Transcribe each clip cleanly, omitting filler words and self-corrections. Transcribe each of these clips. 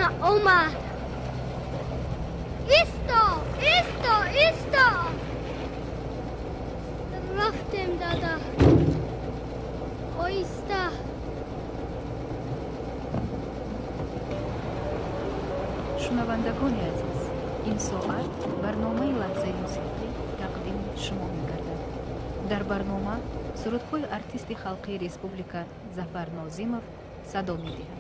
اومد. ایستا ایستا ایستا. رفتم دادا. ایستا. شنوندگان عزیز، این ساعت برنامه لحظه موسیقی تقدیم شما می‌گردد. در برنامه سرودهای ارتیست خلقی ریسپوبلیکا ظفر ناظیمов صدا می‌دهد.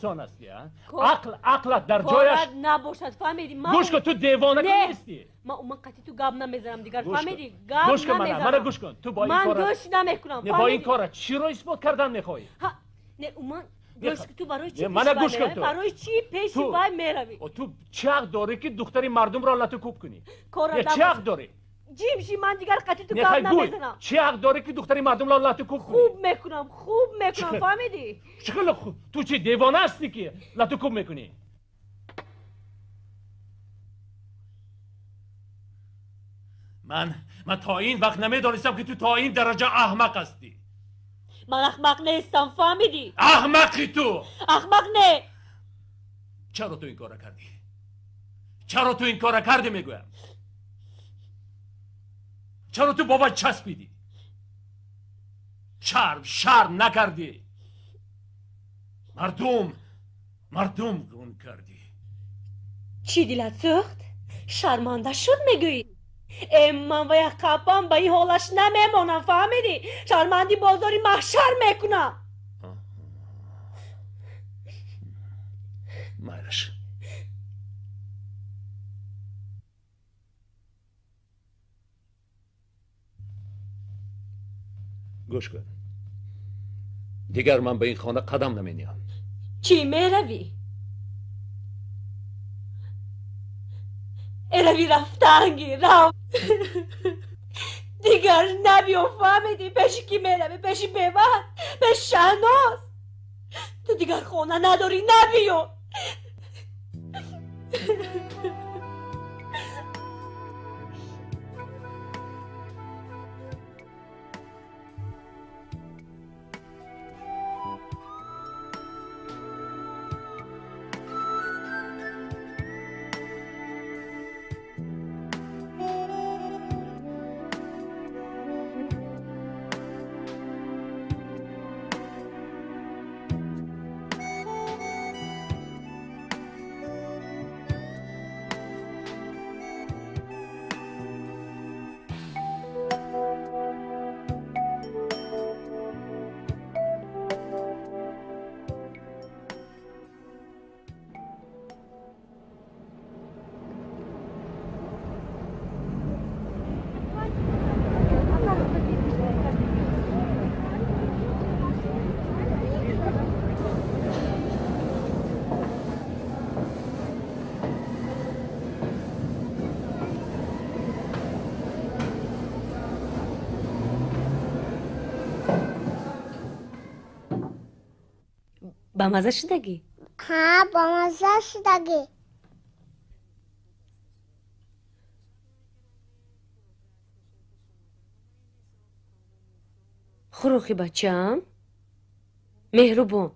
انسان هستی. عقلت در جایش نباشد. فهمیدی؟ گوش کن، تو دیوانه نیستی. من قطعی تو گاب نمیزنم دیگر. فهمیدی؟ گوش کن من گوش کن. تو با این کار من گوش نمیکنم. نه با این کار چی رو اثبات کردن میخوای؟ نه من گوش تو برای چی من گوش کن. تو برای چی پیش وای میروی؟ تو چه حق داری که دختری مردم را لطوکوب کنی؟ چه حق داری؟ جیمشی من دیگر قطعی تو گاب نمیزنم. چه حق داری که دختری مردم را لطوکوب کنی؟ خوب میکنم فهمیدی؟ چقدر خوب. تو چی دیوانه هستی که لطوکوب میکنی؟ من تا این وقت نمیدانستم که تو تا این درجه احمق هستی. من احمق نیستم. فهمیدی؟ احمقی تو. احمق نه. چرا تو این کارا کردی؟ چرا تو این کارا کردی میگویم؟ چرا تو بابا چسبیدی؟ شرم نکردی؟ مردم گون کردی. چی دلت سوخت؟ شرمنده شد میگویی؟ من و یک قبام به این حالش نمیمونم. فهمیدی؟ شرمندی بازاری محشر میکنم. مایلش گوش کن، دیگر من به این خانه قدم نمینیم. چی میروی؟ ایروی رفتنگی دیگر نبیو. فهمیدی؟ پیشی کی میروی؟ پیشی بیوان؟ پیش شهناز؟ تو دیگر خونه نداری. نبیو. با مزه شدگی؟ ها با مزه شدگی. خروخی بچم مهربون.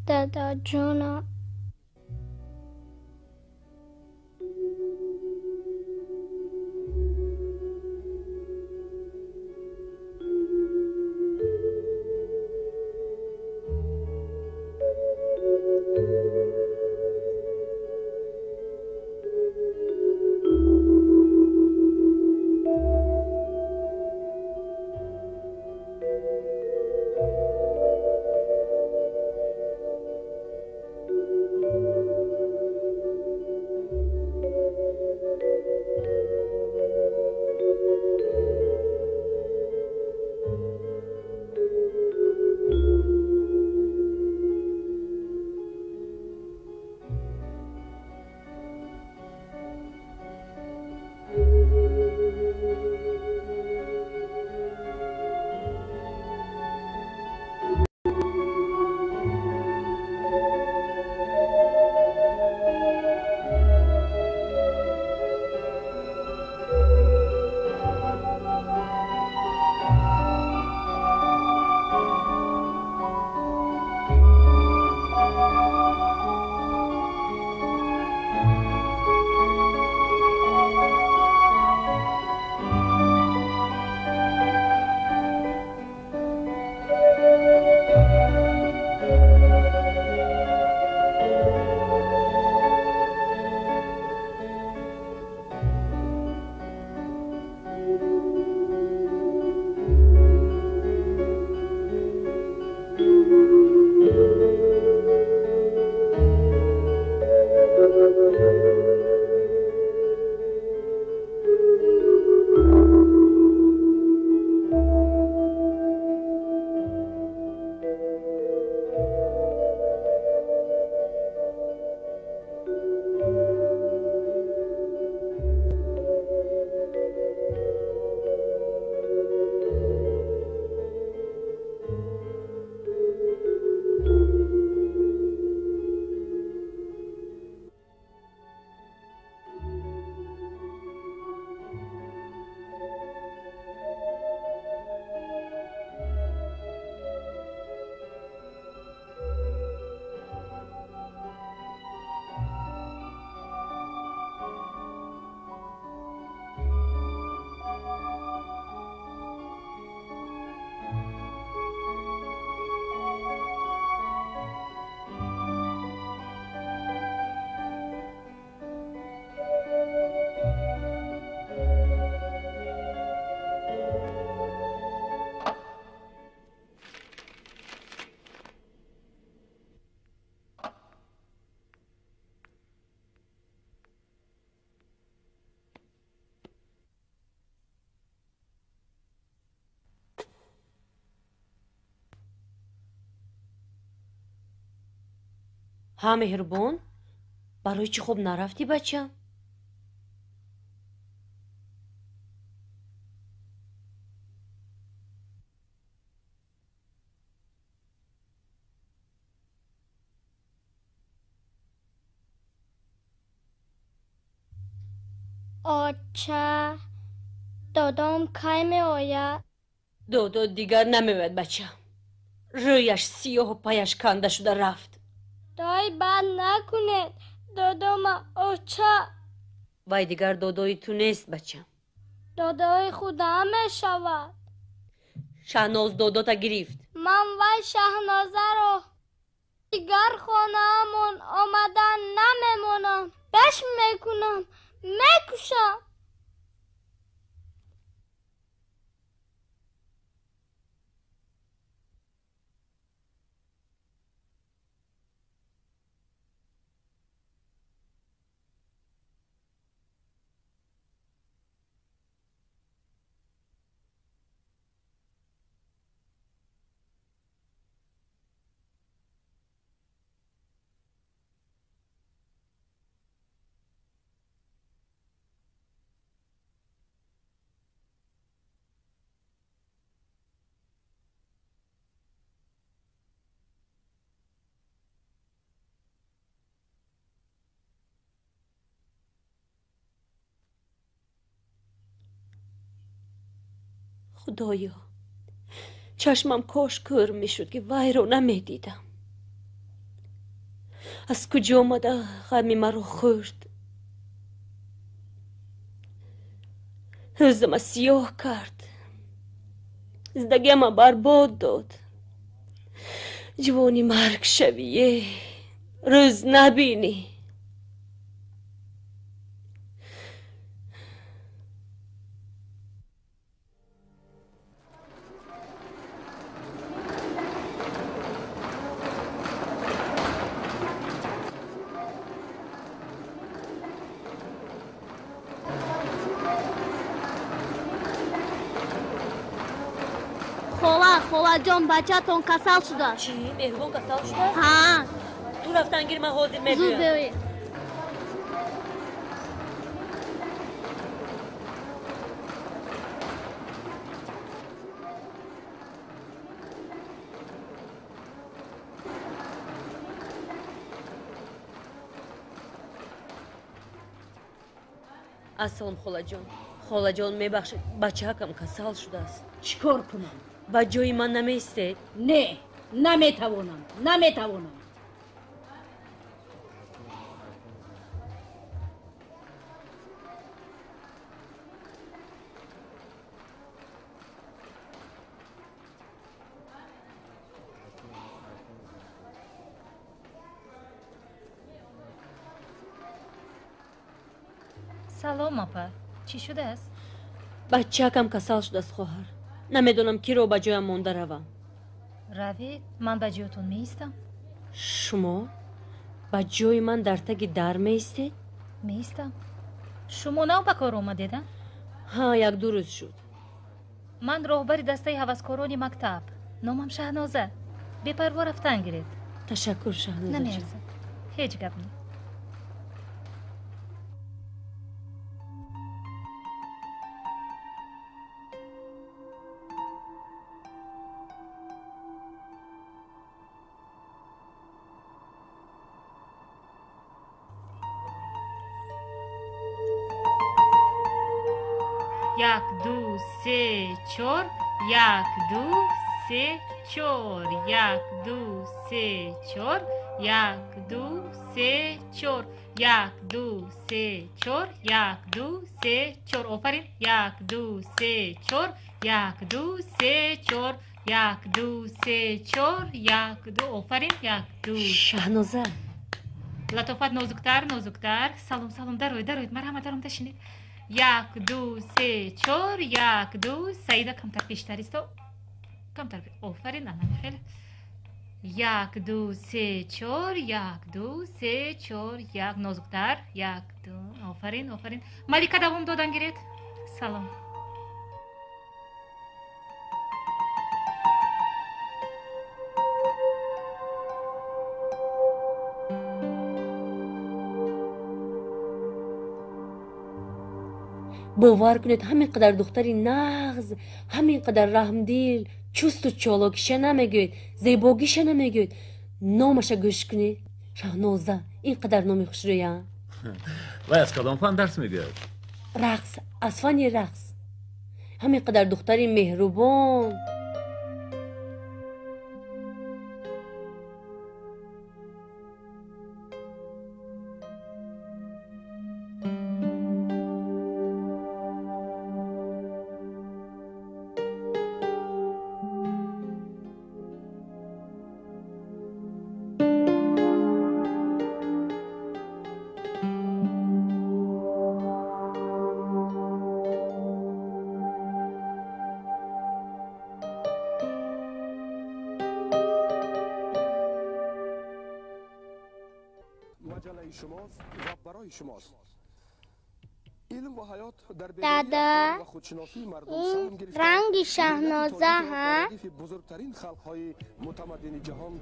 دادا جونم. ها مهربون، برای چی خوب نرفتی بچم؟ آچه دادام کی می آید؟ دودو دیگر نمیوید بچم. رویش سیاه و پایش کنده شده رفت. دای بد نکنید دادام آچه. وای دیگر دودوی تو نیست بچم. دادای خودم می شود. شهناز دودو تا گرفت. من وای شهنازه رو دیگر خانه‌مون آمدن نمیمونم. بش میکنم میکشم. خدایا، چشمم کاش کور میشد که وای رو نمیدیدم. از کجا آمده غم مرا خورد، روزم سیاه کرد، زندگیم برباد داد. جوانی مرگ شویه روز نبینی. خولا جان بچه‌تون کسل شده. چی؟ مهربان کسل شده؟ ها تو رفتن گیر من حاضر زود میگویم. بوی. السلام خاله جان میبخشید بچه کم کسل شده است. چیکار کنم؟ با جای من نمیسته؟ نه نمیتوانم. سلام اپا، چی شده است؟ بچه کم کسل شده است خواهر. نمیدونم کی رو با جایم مونده روم. روید، من با جایتون میستم. شما با جای من در تگ در میستید؟ میستم. شما نو به کار اومدیدن؟ ها، یک دو روز شد. من راهبر دسته هوسکاران مکتب، نامم شهنازه. بپروا رفتن گیرید. تشکر شهنازه جان. نمیارزه، هیچ گپ نی. یک دو سه چور، یک دو سه چور، یک دو سه چور، یک دو سه چور، یک دو سه چور، یک دو سه چور. آفرین. یک دو سه چور، یک دو سه چور، یک دو سه چور، یک دو. آفرین. یک دو. شهنازه لطافت نازکتر. سلام داروید مرحمت دارم تشینید. یک دو سه چور، یک دو. سعیده کمتر پیشتر است. کمتر. آفرین. خیلی. یک دو سه چور، یک دو سه چور، یک. نازکتر. یک دو. آفرین. ملیکه دوام دادن گیرید. سلام. باور کنید همین قدر دختری نغز، همین قدر رحمدیل، چست و چالاکیشه نمیگوید، زیباگیشه نمیگوید. نامش گوش کنید. شهنازه این قدر نامی خوش رویم. و از کدام فن درس میگه؟ رقص، از فن رقص. همین قدر دختری مهربان. شماست و برای شماست. علم و حیات در دادا، و خودشناسی مردم این سهم گرفته رنگ شهنازه ها؟ بزرگترین خلق‌های متمدن جهان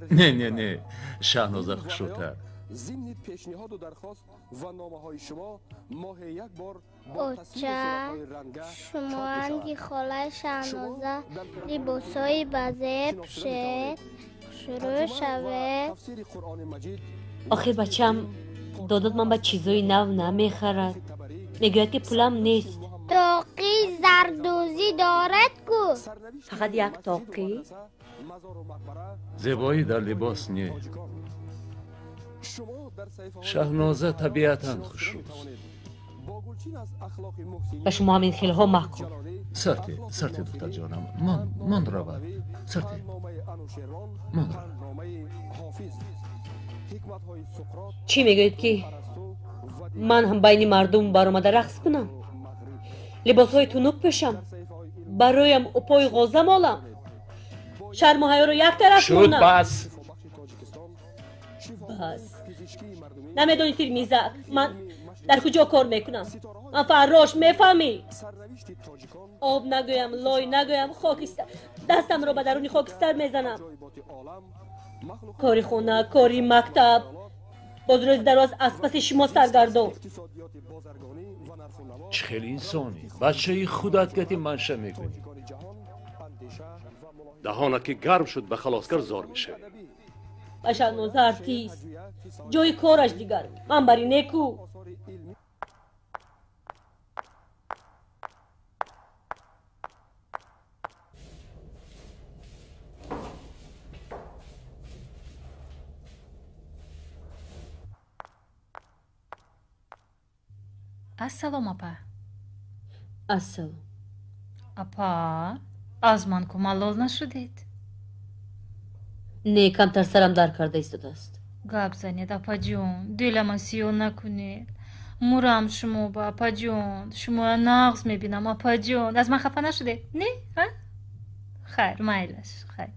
نه شهنازه خوشوتر. ضمن پیشنهاد و درخواست و نامه‌های شما ماه یک بار با تصویر اوچه صورت‌های رنگه شما هنگی خاله شهنازه لباسای بزه پشت شروع شوه. تفسیر قرآن مجید آخه بچم دادات من با چیزای نو نمیخرد. میگوید که پولم نیست. تاقی زردوزی دارد کو؟ فقط یک تاقی؟ زیبایی در لباس نیه. شهنازه طبیعتاً خوشروست. به شما همین خیلی ها محکوم. سرتی دختر جانم، من رود. سرتی من رود. چی میگوید که من هم بین مردم برآمده رقص کنم؟ لباس های تونوک پوشم، برایم اپای غازه مالم، شرم و حیا رو یک طرف شد مونم. بس. نمیدونی تیرمیزک من در کجا کار میکنم؟ من فراش میفهمی؟ آب نگویم، لای نگویم، خاکستر دستم رو به درون خاکستر میزنم. کاری خونه، کاری مکتب، باز روز دراز از پس شما سرگردان. چه خیلی انسانی، بچه خودت گتی منشه میگونی. دهانه که گرم شد به خلاصکر زار میشه. و شهنازه ارتیست جای کارش دیگر، من بری نیکو. السلام اپا. السلام. اپا از من کمالوز نشدید؟ نه، کمتر سرم در کرده ایستاده است. گپ زنید اپا جون، دلم سیاه نکنید. مرام شما با اپا جون، شما نقص میبینم اپا جون. از من خفه نشده؟ نه؟ خیر مایلش خیر.